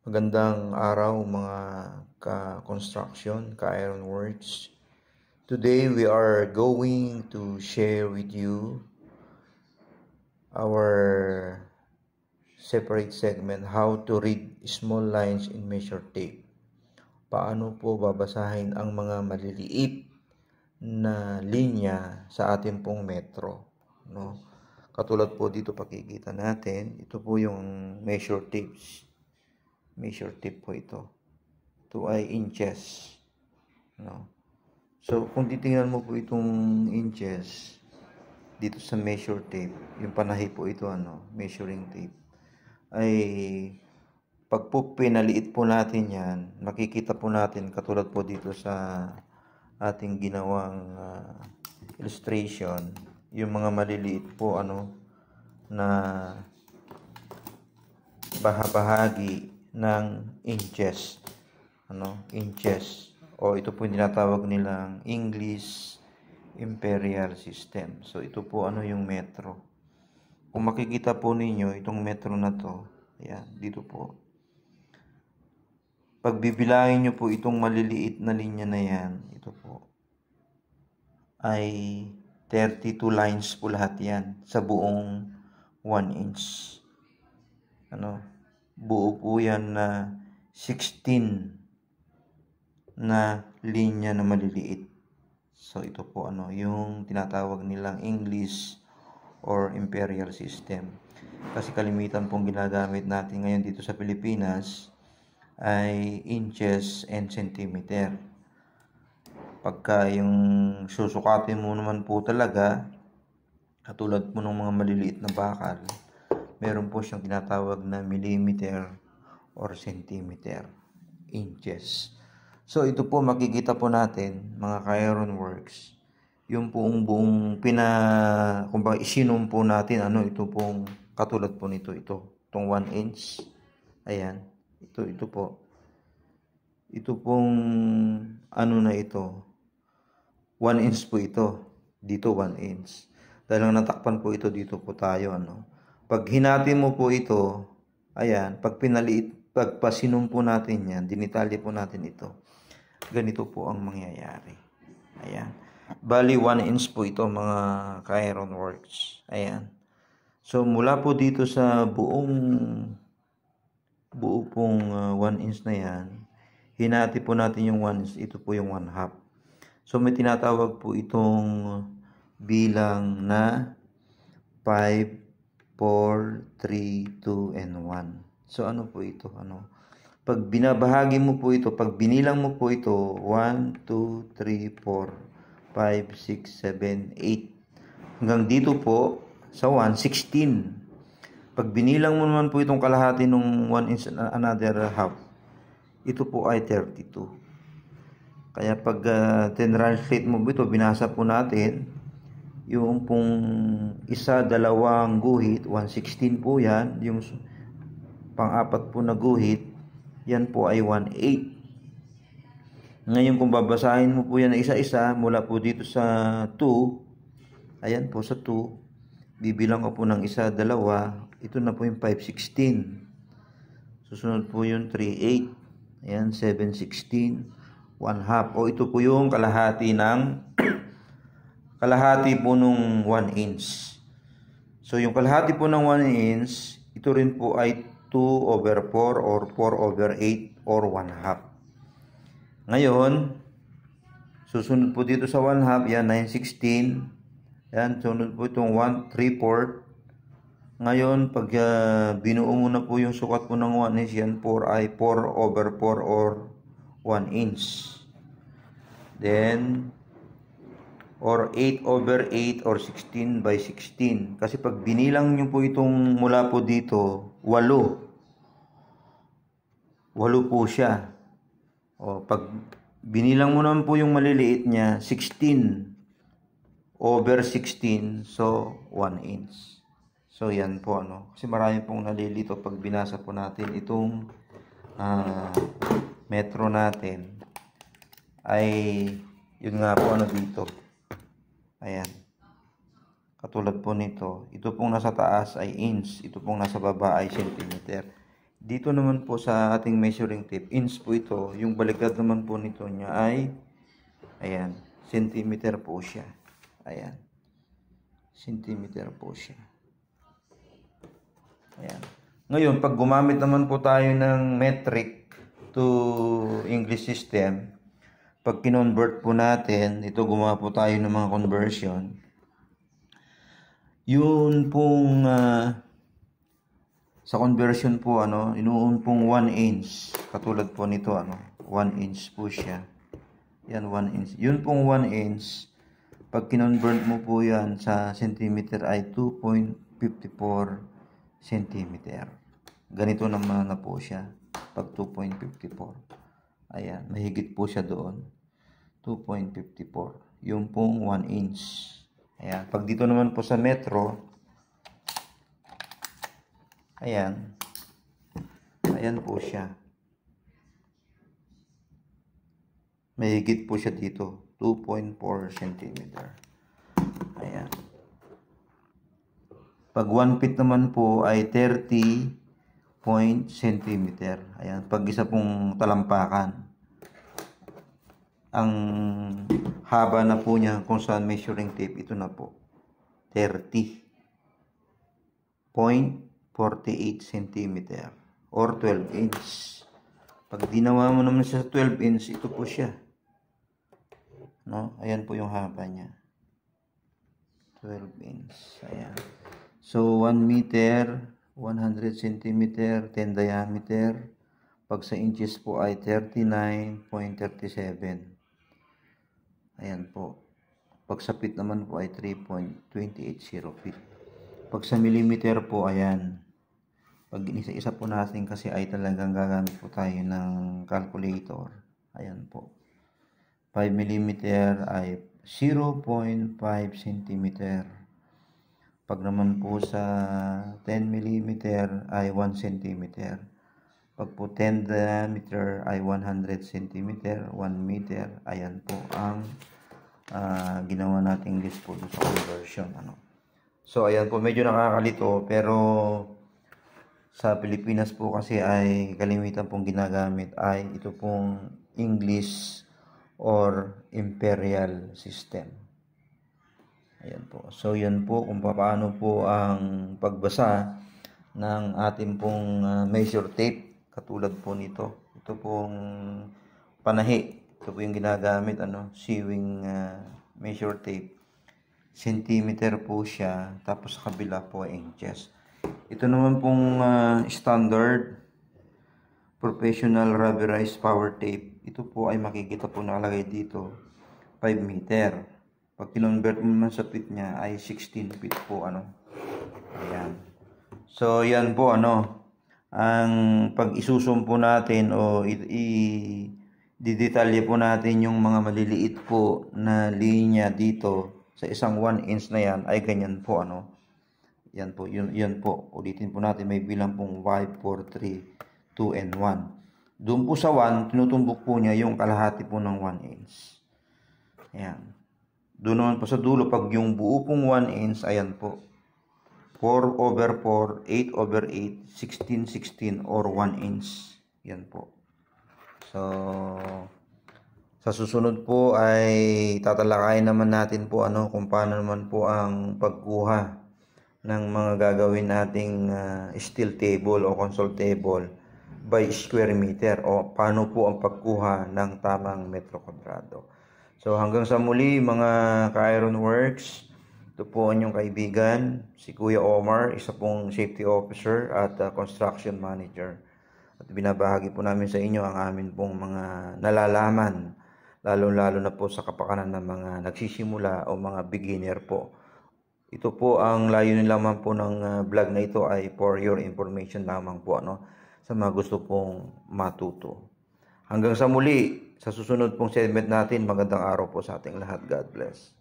Magandang araw mga ka-construction, ka-iron works. Today we are going to share with you our separate segment, how to read small lines in measure tape. Paano po babasahin ang mga maliliit na linya sa ating pong metro, no? Katulad po dito pakikita natin, ito po yung measure tapes. Measure tape po ito. Ito ay inches, no? So kung titingnan mo po itong inches dito sa measure tape, yung panahi po ito, measuring tape, ay pag po pinaliit po natin yan, makikita po natin katulad po dito sa ating ginawang illustration, yung mga maliliit po na bahagi ng inches, inches, o ito po yung tinatawag nilang English Imperial System. So ito po yung metro. Kung makikita po ninyo itong metro na to, ayan, dito po, pag bibilangin nyo po itong maliliit na linya na yan, ito po ay 32 lines po lahat yan sa buong 1 inch. Buo po yan na 16 na linya na maliliit. So ito po yung tinatawag nilang English or Imperial System. Kasi kalimitan pong ginagamit natin ngayon dito sa Pilipinas ay inches and centimeter. Pagka yung susukatin mo naman po talaga, katulad po ng mga maliliit na bakal, meron po siyang tinatawag na millimeter or centimeter, inches. So ito po makikita po natin mga ka-iron works, yung buong kumbaga isinom po natin, ito pong katulad po nito, itong 1 inch, ayan, ito po, ito pong na ito, 1 inch po ito, dito 1 inch, dahil natakpan po ito, dito po tayo, pag hinati mo po ito, ayan, pag pasinom po natin yan, dinitalye po natin ito, ganito po ang mangyayari, ayan. Bali 1 inch po ito mga ka-iron works, ayan. So mula po dito sa buo pong 1 inch na yan, hinati po natin yung 1 inch, ito po yung 1/2. So may tinatawag po itong bilang na 5, 4, 3, 2, and 1. So ano po ito? Pag binabahagi mo po ito, pag binilang mo po ito, 1, 2, 3, 4, 5, 6, 7, 8. Hanggang dito po, sa 1, 16. Pag binilang mo naman po itong kalahati ng 1 inch another half, ito po ay 32. Kaya pag translate mo po ito, binasa po natin, yung pong isa, dalawang guhit, 1/16 po yan. Yung pang-apat po na guhit, yan po ay 1/8. Ngayon kung babasahin mo po yan na isa-isa, mula po dito sa 2, ayan po sa 2, bibilang ko po ng isa, dalawa, ito na po yung 5/16. Susunod po yung 3/8, ayan, 7/16, 1/2. O ito po yung kalahati po nung 1 inch. So yung kalahati po ng 1 inch, ito rin po ay 2/4 or 4/8 or 1/2. Ngayon, susunod po dito sa 1/2, yan, 9/16. Yan, sunod po itong 1/3. Ngayon, pag binuo mo na po yung sukat po ng 1 inch, yan 4 ay 4/4 or 1 inch. Then, or 8/8 or 16/16. Kasi pag binilang nyo po itong mula po dito, 8 po siya. O pag binilang mo naman po yung maliliit niya, 16/16, so 1 inch. So yan po kasi marami pong nalilito pag binasa po natin itong metro natin, ay yun nga po dito, ayan, katulad po nito, ito pong nasa taas ay inch, ito pong nasa baba ay centimeter. Dito naman po sa ating measuring tape, inch po ito. Yung baliktad naman po nito niya ay, ayan, centimeter po siya. Ayan. Centimeter po siya. Ayan. Ngayon, pag gumamit naman po tayo ng metric to English system, pag kinonvert po natin, ito gumawa po tayo ng mga conversion. Yun pong sa conversion po inuun pong 1 inch. Katulad po nito 1 inch po siya. Yan 1 inch. Yun pong 1 inch. Pag kinonvert mo po yan sa centimeter ay 2.54 centimeter. Ganito naman na po siya. Pag 2.54. Ayan, mahigit po siya doon. 2.54. Yung pong 1 inch. Ayan, pag dito naman po sa metro, ayan. Ayan po siya. Mahigit po siya dito. 2.4 centimeter. Ayan. Pag 1 feet naman po ay 30 centimeter. Ayan. Pag isa pong talampakan. Ang haba na po niya kung saan measuring tape, ito na po. 30.48 centimeter or 12 inch. Pag ginawa mo naman siya sa 12 inch, ito po siya. No? Ayan po yung haba niya. 12 inch. Ayan. So, 1 meter, 100 centimeter, 10 diameter. Pag sa inches po ay 39.37. Ayan po. Pag sa feet naman po ay 3.280 feet. Pag sa millimeter po, ayan. Pag isa-isa po natin kasi ay talagang gagamit po tayo ng calculator. Ayan po. 5 millimeter ay 0.5 centimeter. Pag naman po sa 10 millimeter ay 1 centimeter. Pag po 10 diameter ay 100 centimeter, 1 meter. Ayan po ang ginawa nating list po sa conversion. So, ayan po, medyo nakakalito. Pero sa Pilipinas po kasi ay kalimitan pong ginagamit ay ito pong English or Imperial System. Ayan po. So, yan po kung paano po ang pagbasa ng ating pong measure tape. Katulad po nito. Ito pong panahi. Ito po yung ginagamit, sewing measure tape. Centimeter po siya. Tapos sa kabila po ay inches. Ito naman pong standard professional rubberized power tape. Ito po ay makikita po nakalagay dito. 5 meter. Pag kinonvert mo naman sa feet niya ay 16 feet po. Ayan. So, yan po ang pag isusum po natin o i-detalye po natin yung mga maliliit po na linya dito sa isang 1 inch na yan ay ganyan po yan po, yan po. Ulitin po natin, may bilang pong 5, 4, 3, 2, and 1. Doon po sa 1, tinutumbok po niya yung kalahati po ng 1 inch. Ayan. Doon naman po sa dulo, pag yung buo pong 1 inch, ayan po. 4/4, 8/8, 16/16 or 1 inch. Yan po. So, sa susunod po ay tatalakayin naman natin po kung paano naman po ang pagkuha ng mga gagawin nating steel table o console table by square meter o paano po ang pagkuha ng tamang metro kwadrado. So, hanggang sa muli mga ka-Iron Works. Ito po ang inyong kaibigan, si Kuya Omar, isa pong safety officer at construction manager. At binabahagi po namin sa inyo ang amin pong mga nalalaman, lalo-lalo na po sa kapakanan ng mga nagsisimula o mga beginner po. Ito po ang layunin lamang po ng vlog na ito ay for your information lamang po sa mga gusto pong matuto. Hanggang sa muli, sa susunod pong segment natin, magandang araw po sa ating lahat. God bless.